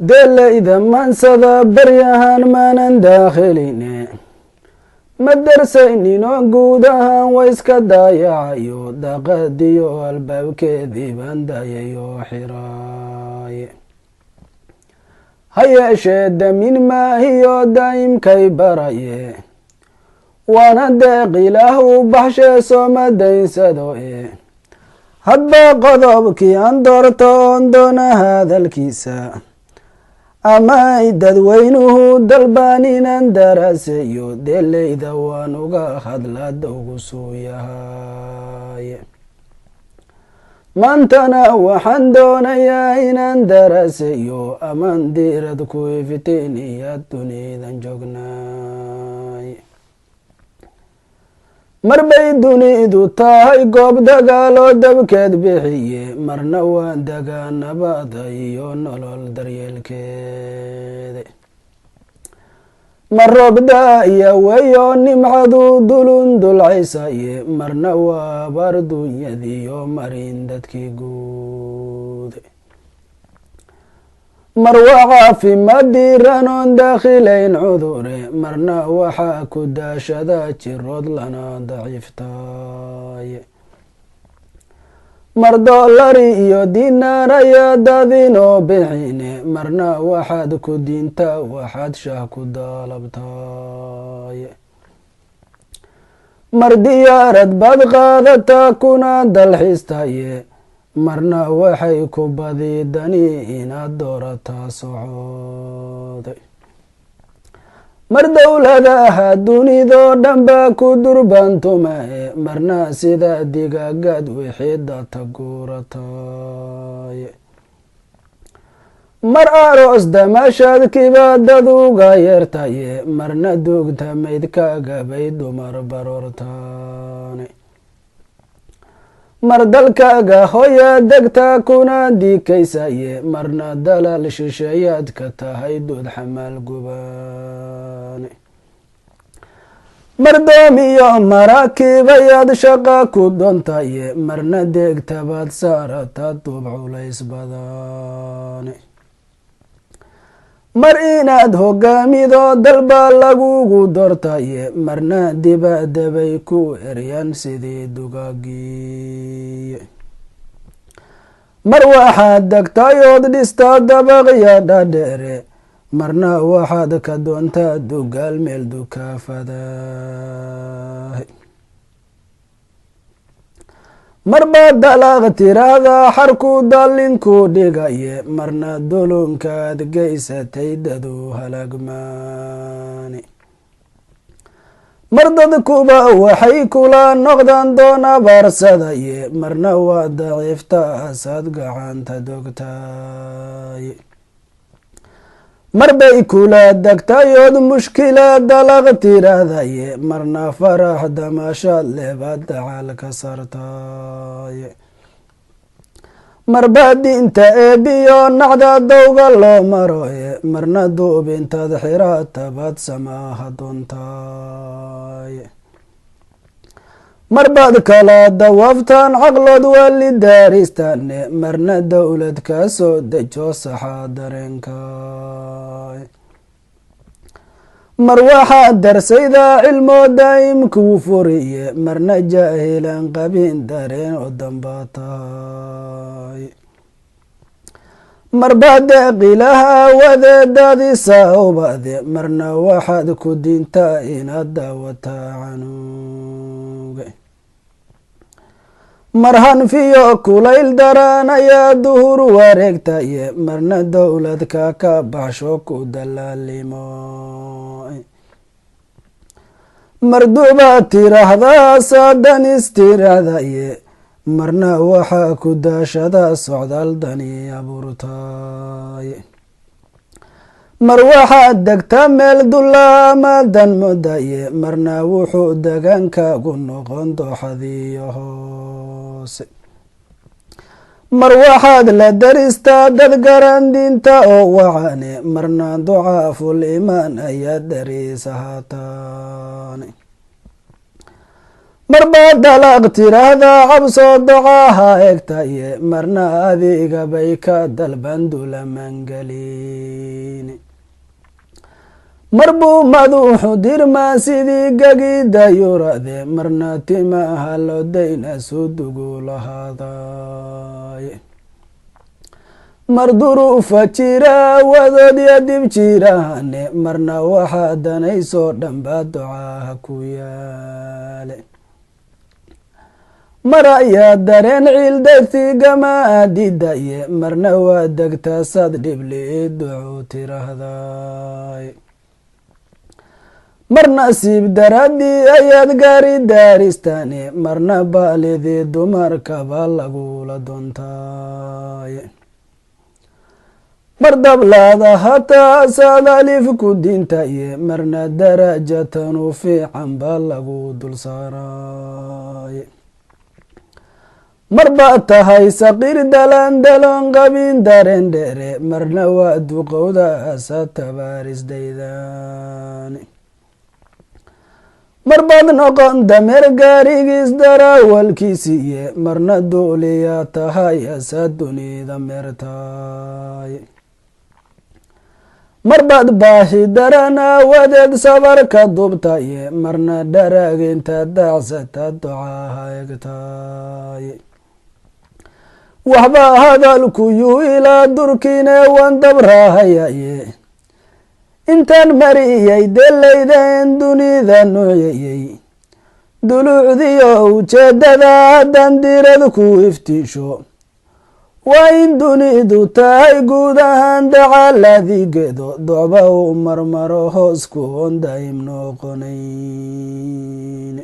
deelayda maansada baryahan maanan daakhiline ma darsayninoo guud ahaan wa iska daayacayo daaqadiyo albaabkeedii baan daayayoo xiraaye ha yeeshee damin maahiyo daa'imkay baraye waana deeq ilaah u baxshee sooma daynsado hadba qodobkii aan doorto oon doona hadalkiisa ama ay dadweynuhu dalbaan inaan daraaseeyo deelayda waan uga hadlaada ugu suu yahay maantana waxaan doonayaa inaan daraaseeyo amaan diirad ku iftiiniya dunidan joognay marbay dunidu tahay goob dagaaloo dabkeed bixiye marna waan dagaa nabada iyo nolol daryeelkeeda mar roobda iya weyo nimcadu dulun dulcaysaye marna waa abaar dunyadiyo marin dadkii guud mar waa caafimaad diiran oon daakhilayn cudure marna waxaa ku daashada jirood lana daciiftaye mar doolari iyo dinaar ayaa daadinoo bixine marna waxaad ku diinta waxaad shah ku daalabtaye mar diyaarad baad qaadataa kuna dalxiistaye marna waxay ku badidani inaad doorataa socode mar dowladaha dunidoo dhanba ku durbantumae marna sida digaagad wixii data guurataye mar aroos damashaad kibaadad uga yeertaye marna duugta maydkaagabay dumar baroortaane mar dalkaaga hooyaa degta kuna diikaysaye marna dalaal shisheeyaad ka tahay dood xamaal gubaane mar doomiyo maraakiibayaad shaqa ku doontaye marna deegtabaad saarata duub culays badane mar inaad hogaamido dalba lagugu doortaye marna dibadabay ku eryan sidii dugaagiye mar waxaad degtayood dhistaa dabaqya dhadheere marna waxaad ka doontaa dugaal meel dukaafadaah mar baad dalaaq tiraahdaa xarku dallinku dhigaye marna dulunkaad geysatay dadu halagmaani mar dadkuba waxay kula noqdaan doon abaarsadaye marna waa daciifta asaad gacanta dogtaye mar bay kula degtayood mushkila dalaq tiraahdaye marna farax damashaad lebaad dacaal ka sartaye marba diinta eebiyo nacda dowga loo maroye marna duubintaad xiraatabaad samaaha doontaye marbaad kala dawaaftaan caqlood wali daaristaane marna dowlad ka soo dejo saxaa dareenkay mar waxaad darsaydaa cilmoo daa'imkuu furiye marna jaahilan qabin dareen oo dambaa tahay marbaad deeqilaha wadeedaadisa ubade marna waxaad ku diintaa inaad daawataa canuuge mar hanfiyo kulayl daraan ayaa duhur wareegtaye marna dowladka ka baxsho ku dalaalimo mar dubaad tiraahdaa saadan istiraahdaye marna waxaa ku daashada socdaal dani abuurtaye mar waxaad degtaa meel dullaamadan modaye marna wuxuu deegaankaagu noqon dooxadiyo hoose mar waxaad la daristaa dad garan diinta oo wacane marna ducaaful imaan ayaad dariis ahaataane marbaad dalaq tiraahdaa cabsoo docaha egtaye marna adiga bay ka dalban dulamangelin marbuu maduuxu dirmaa sidii gagida yurade marna timaha lodayna sudugu lahaaday mar duruufa jira wadoodya dib jirahane marna waxaa danaysoo dhanbaa ducaha ku yaale mar ayaa dareen ciildegti gamaadidaye marna waa degtaa sad dhiblii ducuu tirahday mar nasiib daradii ayaad gaari daaristane marna baalidii dumarkaba lagula doontay mar dablaada hataa saad alif ku dintaye marna darajatanu fiican baa lagu dul saaray mar baad tahay saqiir dalandalon qabin dareen dheere marna waa duqowda asa tabaarisdaydan mar baad noqon dameer gaarigiis darawalkiisiiye marna duuliyaa tahay asa dunida meertay mar baad baahi daran aawadeed sabarka dubtaye marna dharaginta dacsata ducaha egtay waxba hadalkuyuu ilaa durkiine wan dabrahayaye intaan mariyay delaydeen dunida nooyayey duluucdiyo ujeedada haddan dirad ku iftiisho waa in dunidu tahay guud ahaan dacaladigeedo docba u marmaro hoos ku on daa'im noqonayn